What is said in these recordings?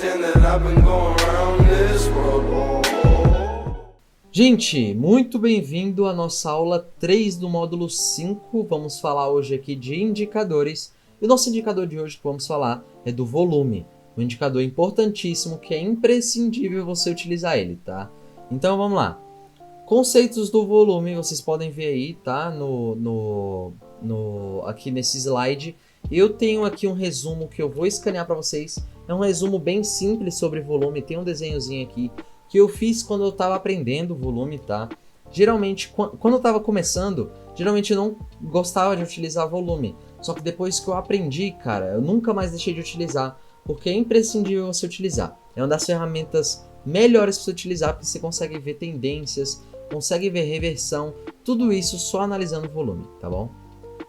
understand that I've been going around this world. Gente, muito bem-vindo à nossa aula 3 do módulo 5. Vamos falar hoje aqui de indicadores. E o nosso indicador de hoje que vamos falar é do volume. Um indicador importantíssimo que é imprescindível você utilizar ele, tá? Então vamos lá. Conceitos do volume, vocês podem ver aí, tá? Aqui nesse slide. Eu tenho aqui um resumo que eu vou escanear para vocês. É um resumo bem simples sobre volume. Tem um desenhozinho aqui que eu fiz quando eu estava aprendendo volume, tá? Geralmente, quando eu estava começando, geralmente eu não gostava de utilizar volume. Só que depois que eu aprendi, cara, eu nunca mais deixei de utilizar, porque é imprescindível você utilizar. É uma das ferramentas melhores para você utilizar, porque você consegue ver tendências, consegue ver reversão, tudo isso só analisando o volume, tá bom?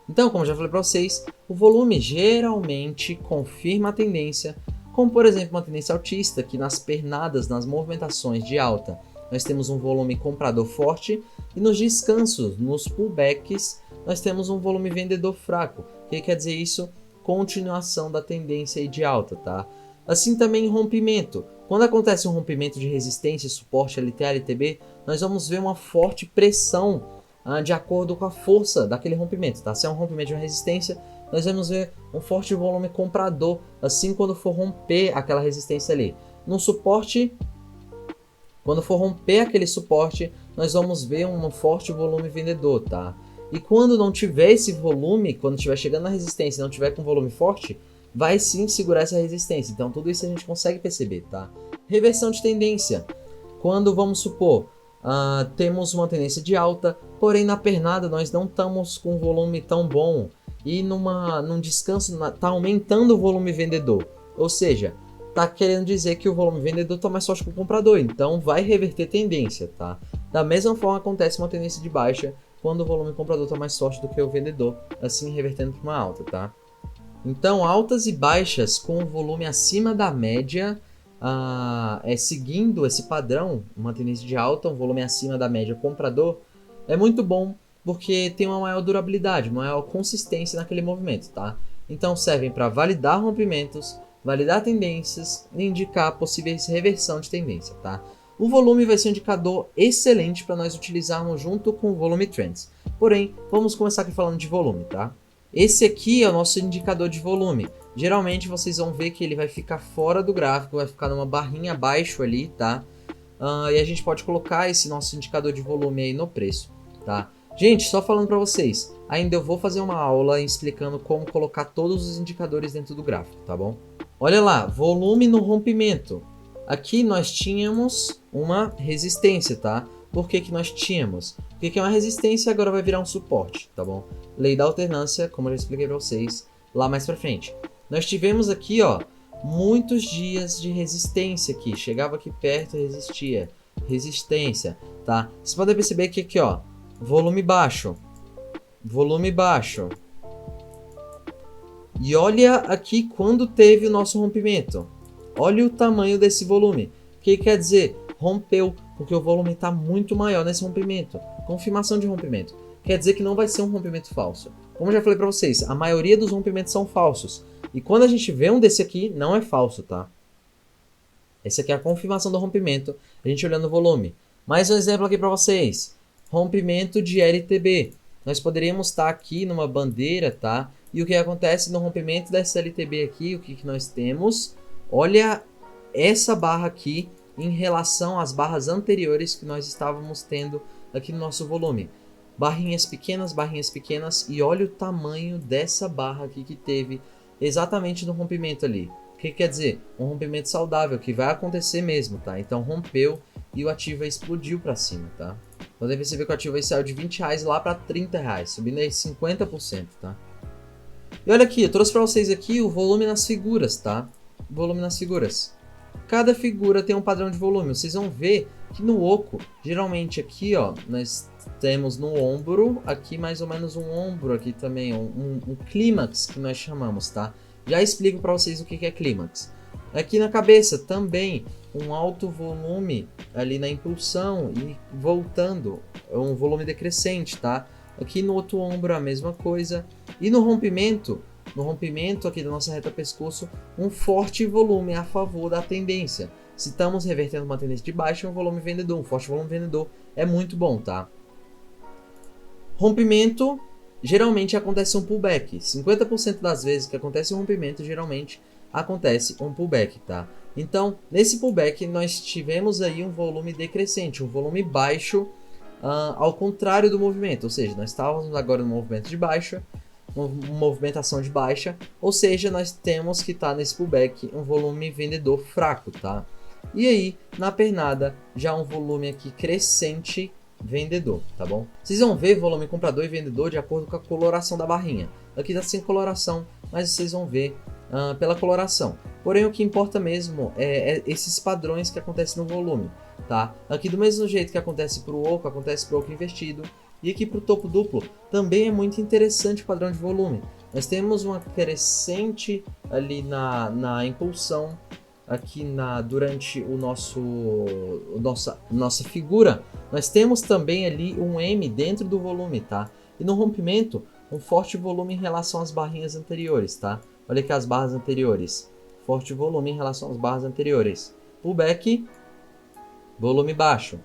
Então, como eu já falei para vocês, o volume geralmente confirma a tendência, como por exemplo uma tendência altista, que nas pernadas, nas movimentações de alta, nós temos um volume comprador forte, e nos descansos, nos pullbacks, nós temos um volume vendedor fraco. O que quer dizer isso? Continuação da tendência de alta, tá? Assim também em rompimento. Quando acontece um rompimento de resistência e suporte LTA, LTB, nós vamos ver uma forte pressão de acordo com a força daquele rompimento, tá? Se é um rompimento de uma resistência, nós vamos ver um forte volume comprador, assim quando for romper aquela resistência ali. No suporte, quando for romper aquele suporte, nós vamos ver um forte volume vendedor, tá? E quando não tiver esse volume, quando estiver chegando na resistência e não tiver com volume forte, vai sim segurar essa resistência. Então tudo isso a gente consegue perceber, tá? Reversão de tendência. Quando, vamos supor, temos uma tendência de alta, porém na pernada nós não estamos com um volume tão bom e num descanso está aumentando o volume vendedor. Ou seja, está querendo dizer que o volume vendedor está mais forte que o comprador, então vai reverter tendência, tá? Da mesma forma acontece uma tendência de baixa quando o volume comprador está mais forte do que o vendedor, assim revertendo para uma alta, tá? Então, altas e baixas com o volume acima da média, seguindo esse padrão, uma tendência de alta, um volume acima da média comprador, é muito bom porque tem uma maior durabilidade, uma maior consistência naquele movimento, tá? Então servem para validar rompimentos, validar tendências e indicar possíveis reversão de tendência, tá? O volume vai ser um indicador excelente para nós utilizarmos junto com o volume trends. Porém, vamos começar aqui falando de volume, tá? Esse aqui é o nosso indicador de volume. Geralmente vocês vão ver que ele vai ficar fora do gráfico, vai ficar numa barrinha abaixo ali, tá? E a gente pode colocar esse nosso indicador de volume aí no preço, tá? Gente, só falando para vocês, ainda eu vou fazer uma aula explicando como colocar todos os indicadores dentro do gráfico, tá bom? Olha lá, volume no rompimento. Aqui nós tínhamos uma resistência, tá? Por que nós tínhamos? Porque é uma resistência agora vai virar um suporte, tá bom? Lei da alternância, como eu já expliquei para vocês lá mais pra frente. Nós tivemos aqui, ó, muitos dias de resistência aqui. Chegava aqui perto e resistia. Resistência, tá? Vocês podem perceber que aqui, ó, volume baixo. Volume baixo. E olha aqui quando teve o nosso rompimento. Olha o tamanho desse volume. O que quer dizer? Rompeu, porque o volume está muito maior nesse rompimento. Confirmação de rompimento. Quer dizer que não vai ser um rompimento falso. Como eu já falei para vocês, a maioria dos rompimentos são falsos. E quando a gente vê um desse aqui, não é falso, tá? Esse aqui é a confirmação do rompimento, a gente olhando o volume. Mais um exemplo aqui para vocês. Rompimento de LTB. Nós poderíamos estar aqui numa bandeira, tá? E o que acontece no rompimento dessa LTB aqui, o que nós temos? Olha essa barra aqui em relação às barras anteriores que nós estávamos tendo aqui no nosso volume. Barrinhas pequenas, e olha o tamanho dessa barra aqui que teve exatamente no rompimento ali. O que quer dizer? Um rompimento saudável, que vai acontecer mesmo, tá? Então rompeu e o ativo aí explodiu para cima, tá? Podem perceber que o ativo aí saiu de R$20 lá para R$30, subindo aí 50%, tá? E olha aqui, eu trouxe para vocês aqui o volume nas figuras, tá? Volume nas figuras. Cada figura tem um padrão de volume. Vocês vão ver que no oco, geralmente aqui, ó, nós temos no ombro, aqui mais ou menos um ombro aqui também, um clímax que nós chamamos, tá? Já explico para vocês o que é clímax. Aqui na cabeça também um alto volume ali na impulsão e voltando, um volume decrescente, tá? Aqui no outro ombro a mesma coisa. E no rompimento, no rompimento aqui da nossa reta pescoço, um forte volume a favor da tendência. Se estamos revertendo uma tendência de baixa, um volume vendedor, um forte volume vendedor é muito bom, tá? Rompimento, geralmente acontece um pullback. 50% das vezes que acontece um rompimento, geralmente acontece um pullback, tá? Então, nesse pullback, nós tivemos aí um volume decrescente, um volume baixo, ao contrário do movimento. Ou seja, nós estávamos agora no movimento de baixa, uma movimentação de baixa, ou seja, nós temos que estar nesse pullback um volume vendedor fraco, tá? E aí, na pernada, já um volume aqui crescente vendedor, tá bom? Vocês vão ver volume comprador e vendedor de acordo com a coloração da barrinha. Aqui tá sem coloração, mas vocês vão ver pela coloração. Porém, o que importa mesmo é esses padrões que acontecem no volume, tá? Aqui do mesmo jeito que acontece para o oco, acontece para o oco invertido. E aqui para o topo duplo, também é muito interessante o padrão de volume. Nós temos uma crescente ali na impulsão, aqui durante nossa figura. Nós temos também ali um M dentro do volume, tá? E no rompimento, um forte volume em relação às barrinhas anteriores, tá? Olha aqui as barras anteriores. Forte volume em relação às barras anteriores. Pullback, volume baixo.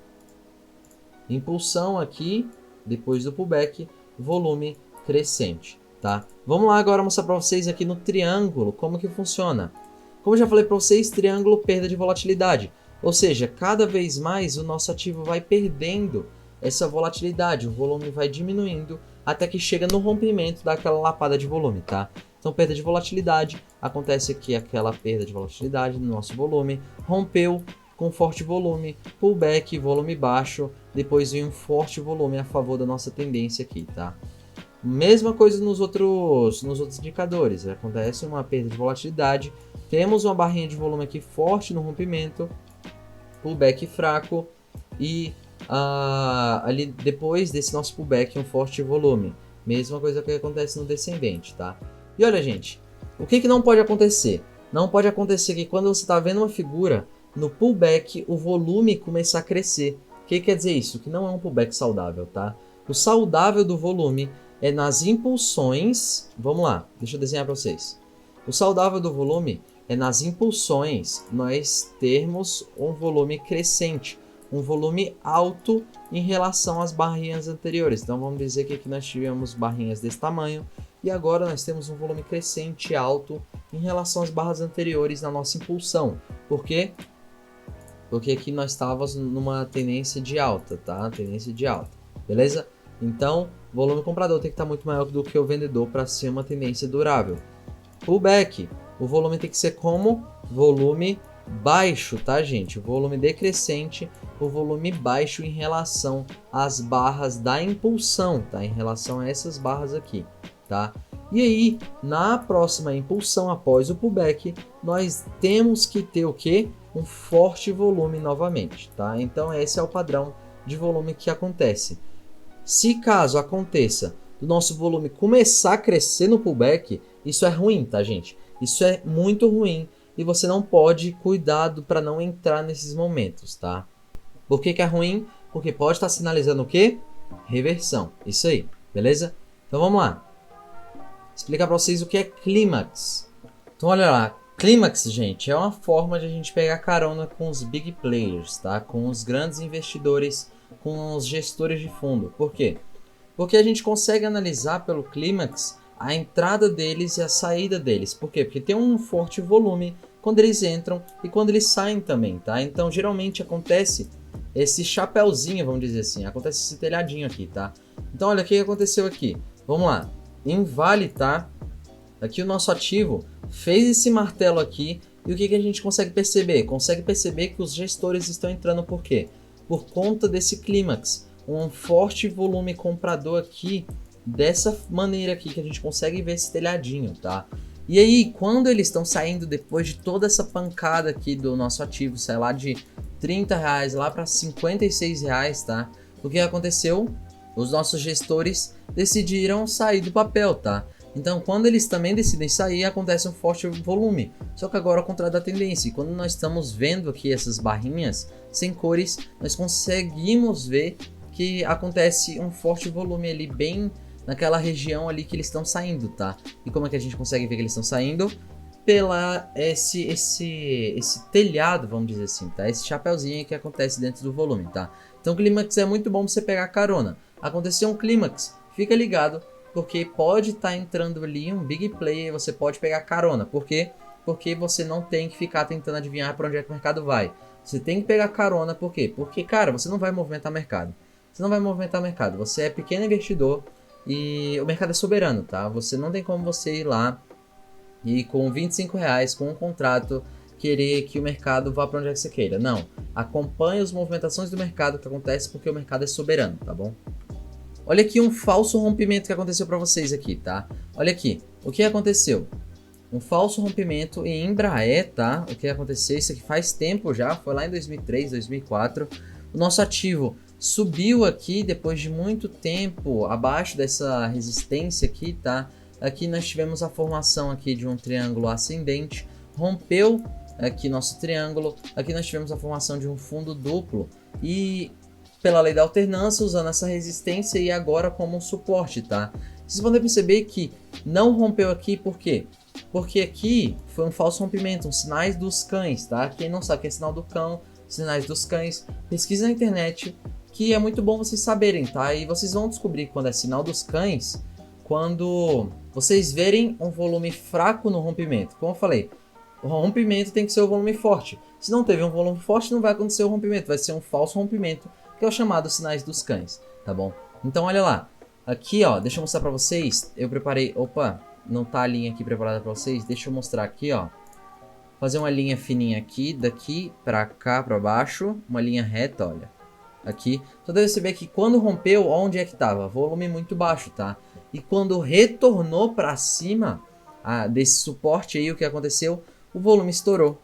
Impulsão aqui, depois do pullback, volume crescente, tá? Vamos lá agora mostrar para vocês aqui no triângulo como que funciona. Como eu já falei para vocês, triângulo, perda de volatilidade. Ou seja, cada vez mais o nosso ativo vai perdendo essa volatilidade, o volume vai diminuindo até que chega no rompimento daquela lapada de volume, tá? Então, perda de volatilidade, acontece aqui aquela perda de volatilidade no nosso volume, rompeu com forte volume, pullback, volume baixo, depois vem um forte volume a favor da nossa tendência aqui, tá? Mesma coisa nos outros indicadores, acontece uma perda de volatilidade, temos uma barrinha de volume aqui forte no rompimento, pullback fraco e ali depois desse nosso pullback um forte volume. Mesma coisa que acontece no descendente, tá? E olha, gente, o que não pode acontecer? Não pode acontecer que quando você está vendo uma figura, no pullback o volume começar a crescer. O que quer dizer isso? Que não é um pullback saudável, tá? O saudável do volume é nas impulsões. Vamos lá, deixa eu desenhar para vocês. O saudável do volume é nas impulsões nós termos um volume crescente, um volume alto em relação às barrinhas anteriores. Então vamos dizer que aqui nós tivemos barrinhas desse tamanho e agora nós temos um volume crescente alto em relação às barras anteriores na nossa impulsão. Por quê? Porque aqui nós estávamos numa tendência de alta, tá? Tendência de alta, beleza? Então, o volume comprador tem que estar muito maior do que o vendedor para ser uma tendência durável. Pullback, o volume tem que ser como volume baixo, tá, gente? O volume decrescente, o volume baixo em relação às barras da impulsão, tá? Em relação a essas barras aqui, tá? E aí, na próxima impulsão, após o pullback, nós temos que ter o quê? Um forte volume novamente, tá? Então, esse é o padrão de volume que acontece. Se caso aconteça do nosso volume começar a crescer no pullback, isso é ruim, tá, gente? Isso é muito ruim e você não pode cuidado para não entrar nesses momentos, tá? Por que é ruim? Porque pode estar sinalizando o quê? Reversão. Isso aí, beleza? Então vamos lá. Explicar para vocês o que é clímax. Então olha lá, clímax, gente, é uma forma de a gente pegar carona com os big players, tá? Com os grandes investidores, com os gestores de fundo. Por quê? Porque a gente consegue analisar pelo clímax a entrada deles e a saída deles. Por quê? Porque tem um forte volume quando eles entram e quando eles saem também, tá? Então geralmente acontece esse chapéuzinho, vamos dizer assim, acontece esse telhadinho aqui, tá? Então olha o que aconteceu aqui. Vamos lá. Em Vale, tá? Aqui o nosso ativo fez esse martelo aqui e o que a gente consegue perceber? Consegue perceber que os gestores estão entrando por quê? Por conta desse clímax, um forte volume comprador aqui, dessa maneira aqui que a gente consegue ver esse telhadinho, tá? E aí, quando eles estão saindo depois de toda essa pancada aqui do nosso ativo, sai lá de R$30 lá para R$56, tá? O que aconteceu? Os nossos gestores decidiram sair do papel, tá? Então, quando eles também decidem sair, acontece um forte volume. Só que agora ao contrário da tendência. E quando nós estamos vendo aqui essas barrinhas sem cores, nós conseguimos ver que acontece um forte volume ali bem naquela região ali que eles estão saindo, tá? E como é que a gente consegue ver que eles estão saindo? Pela esse telhado, vamos dizer assim, tá? Esse chapeuzinho que acontece dentro do volume, tá? Então o clímax é muito bom você pegar carona. Aconteceu um clímax, fica ligado, porque pode estar entrando ali um big play e você pode pegar carona. Por quê? Porque você não tem que ficar tentando adivinhar para onde é que o mercado vai. Você tem que pegar carona, por quê? Porque, cara, você não vai movimentar mercado. Você não vai movimentar mercado. Você é pequeno investidor e o mercado é soberano, tá? Você não tem como você ir lá e com R$ 25 com um contrato querer que o mercado vá para onde é que você queira. Não. Acompanhe as movimentações do mercado que acontece porque o mercado é soberano, tá bom? Olha aqui um falso rompimento que aconteceu para vocês aqui, tá? Olha aqui. O que aconteceu? Um falso rompimento em Embraer, tá? O que aconteceu? Isso aqui faz tempo já. Foi lá em 2003, 2004. O nosso ativo subiu aqui depois de muito tempo abaixo dessa resistência aqui, tá? Aqui nós tivemos a formação aqui de um triângulo ascendente, rompeu aqui nosso triângulo, aqui nós tivemos a formação de um fundo duplo e pela lei da alternância usando essa resistência e agora como um suporte, tá? Vocês podem perceber que não rompeu aqui, por quê? Porque aqui foi um falso rompimento, uns sinais dos cães, tá? Quem não sabe o que é sinal do cão, sinais dos cães, pesquisa na internet, que é muito bom vocês saberem, tá? E vocês vão descobrir quando é sinal dos cães, quando vocês verem um volume fraco no rompimento. Como eu falei, o rompimento tem que ser o volume forte. Se não teve um volume forte, não vai acontecer o rompimento, vai ser um falso rompimento, que é o chamado sinais dos cães, tá bom? Então olha lá, aqui ó, deixa eu mostrar pra vocês, eu preparei, opa, não tá a linha aqui preparada pra vocês, deixa eu mostrar aqui ó, fazer uma linha fininha aqui, daqui pra cá pra baixo, uma linha reta, olha, aqui, só deve perceber que quando rompeu, onde é que tava? Volume muito baixo, tá? E quando retornou pra cima desse suporte aí, o que aconteceu? O volume estourou.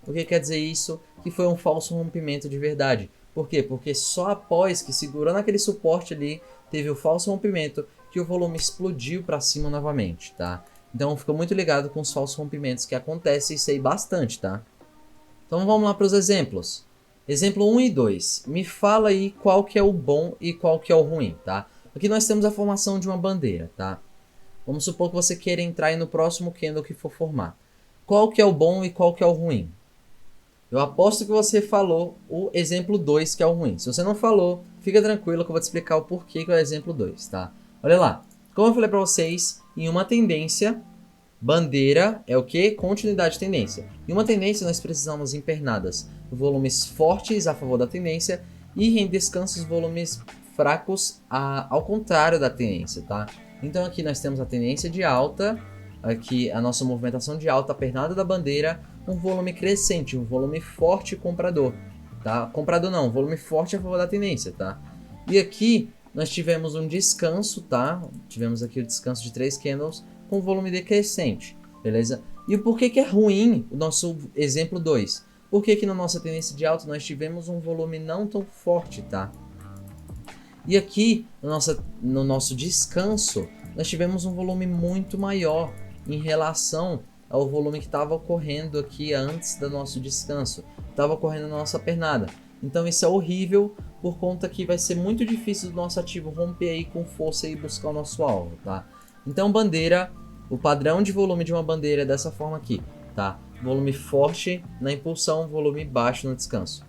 O que quer dizer isso? Que foi um falso rompimento de verdade. Por quê? Porque só após que segurou naquele suporte ali, teve o falso rompimento, que o volume explodiu para cima novamente, tá? Então fica muito ligado com os falsos rompimentos que acontecem, isso aí bastante, tá? Então vamos lá para os exemplos. Exemplo 1 e 2. Me fala aí qual que é o bom e qual que é o ruim, tá? Aqui nós temos a formação de uma bandeira, tá? Vamos supor que você queira entrar aí no próximo candle que for formar. Qual que é o bom e qual que é o ruim? Eu aposto que você falou o exemplo 2, que é o ruim. Se você não falou, fica tranquilo que eu vou te explicar o porquê que é o exemplo 2, tá? Olha lá. Como eu falei para vocês, em uma tendência, bandeira é o que? Continuidade de tendência. Em uma tendência, nós precisamos em pernadas volumes fortes a favor da tendência e em descansos volumes fracos ao contrário da tendência, tá? Então aqui nós temos a tendência de alta, aqui a nossa movimentação de alta, a pernada da bandeira, um volume crescente, um volume forte comprador, tá? Comprador não, volume forte a favor da tendência, tá? E aqui nós tivemos um descanso, tá? Tivemos aqui o descanso de 3 candles com volume decrescente, beleza? E o porquê que é ruim o nosso exemplo 2? Porque que na nossa tendência de alta nós tivemos um volume não tão forte, tá? E aqui no nosso descanso nós tivemos um volume muito maior em relação ao volume que estava ocorrendo aqui antes do nosso descanso, estava ocorrendo na nossa pernada. Então isso é horrível por conta que vai ser muito difícil do nosso ativo romper aí com força e buscar o nosso alvo, tá? Então bandeira, o padrão de volume de uma bandeira é dessa forma aqui, tá? Volume forte na impulsão, volume baixo no descanso.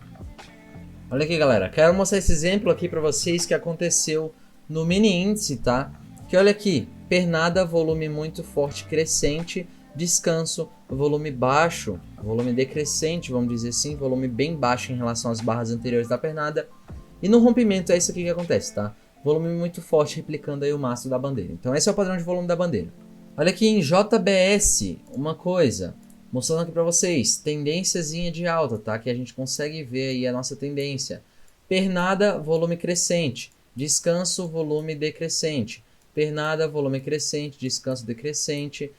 Olha aqui galera, quero mostrar esse exemplo aqui para vocês que aconteceu no mini índice, tá? Que olha aqui, pernada, volume muito forte crescente, descanso, volume baixo, volume decrescente, vamos dizer assim, volume bem baixo em relação às barras anteriores da pernada. E no rompimento é isso aqui que acontece, tá? Volume muito forte replicando aí o mastro da bandeira. Então esse é o padrão de volume da bandeira. Olha aqui em JBS, uma coisa, mostrando aqui para vocês, tendênciazinha de alta, tá? Que a gente consegue ver aí a nossa tendência. Pernada, volume crescente, descanso, volume decrescente. Pernada, volume crescente, descanso decrescente,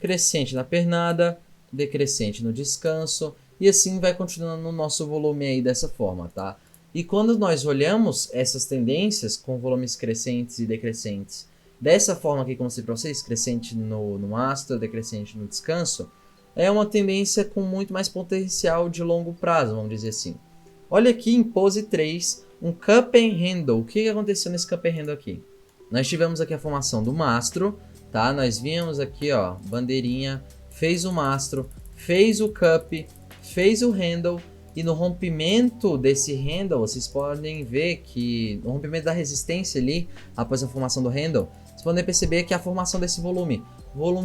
crescente na pernada, decrescente no descanso, e assim vai continuando no nosso volume aí dessa forma, tá? E quando nós olhamos essas tendências com volumes crescentes e decrescentes, dessa forma aqui, como eu mostrei para vocês, crescente no mastro, decrescente no descanso, é uma tendência com muito mais potencial de longo prazo, vamos dizer assim. Olha aqui em pose 3, um cup and handle. O que aconteceu nesse cup and handle aqui? nós tivemos aqui a formação do mastro, tá? Nós vimos aqui, ó, bandeirinha, fez o mastro, fez o cup, fez o handle, e no rompimento desse handle, vocês podem ver que no rompimento da resistência ali, após a formação do handle, vocês podem perceber que a formação desse volume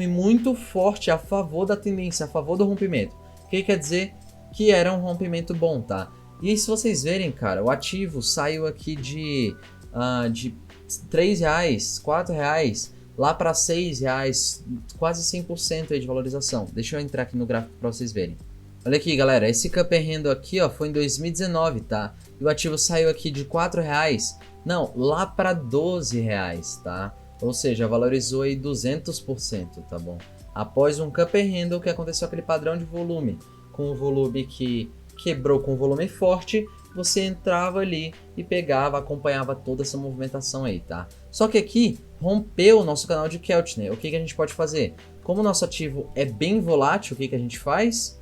muito forte a favor da tendência, a favor do rompimento. O que quer dizer? Que era um rompimento bom, tá? E se vocês verem, cara, o ativo saiu aqui de R$3, R$4, lá para R$6, quase 100% aí de valorização. Deixa eu entrar aqui no gráfico para vocês verem. Olha aqui, galera, esse cup handle aqui, ó, foi em 2019, tá? E o ativo saiu aqui de R$4, não, lá para R$12, tá? Ou seja, valorizou aí 200%, tá bom? Após um cup handle que aconteceu aquele padrão de volume, com o volume que quebrou com volume forte, você entrava ali e pegava, acompanhava toda essa movimentação aí, tá? Só que aqui rompeu o nosso canal de Keltner. O que a gente pode fazer? Como o nosso ativo é bem volátil, o que a gente faz?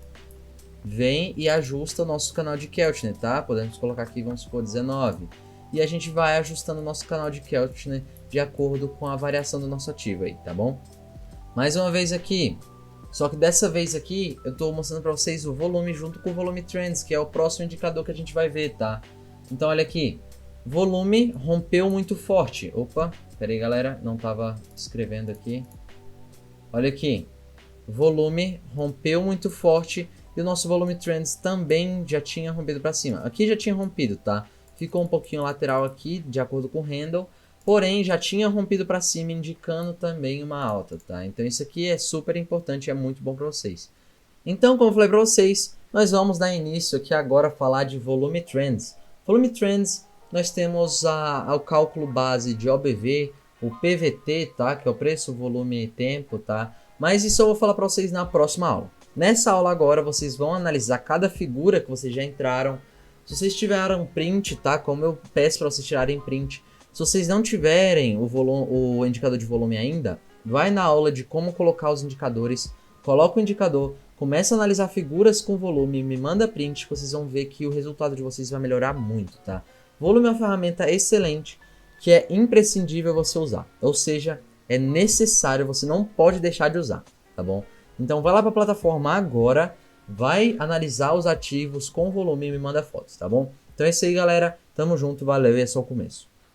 Vem e ajusta o nosso canal de Keltner, tá? Podemos colocar aqui, vamos supor, 19. E a gente vai ajustando o nosso canal de Keltner de acordo com a variação do nosso ativo aí, tá bom? Mais uma vez aqui. Só que dessa vez aqui, eu tô mostrando para vocês o volume junto com o volume trends, que é o próximo indicador que a gente vai ver, tá? Então, olha aqui. Volume rompeu muito forte. Opa, pera aí, galera. Não tava escrevendo aqui. Olha aqui. Volume rompeu muito forte e o nosso volume trends também já tinha rompido para cima. Aqui já tinha rompido, tá? Ficou um pouquinho lateral aqui, de acordo com o handle. Porém, já tinha rompido para cima, indicando também uma alta, tá? Então isso aqui é super importante, é muito bom para vocês. Então, como eu falei para vocês, nós vamos dar início aqui agora a falar de volume trends. Volume trends, nós temos o cálculo base de OBV, o PVT, tá? Que é o preço, volume e tempo, tá? Mas isso eu vou falar para vocês na próxima aula. Nessa aula agora, vocês vão analisar cada figura que vocês já entraram. Se vocês tiveram print, tá? Como eu peço para vocês tirarem print. Se vocês não tiverem o indicador de volume ainda, vai na aula de como colocar os indicadores, coloca o indicador, começa a analisar figuras com volume, me manda print, que vocês vão ver que o resultado de vocês vai melhorar muito, tá? Volume é uma ferramenta excelente, que é imprescindível você usar, ou seja, é necessário, você não pode deixar de usar, tá bom? Então vai lá para a plataforma agora, vai analisar os ativos com volume e me manda fotos, tá bom? Então é isso aí, galera, tamo junto, valeu e é só o começo.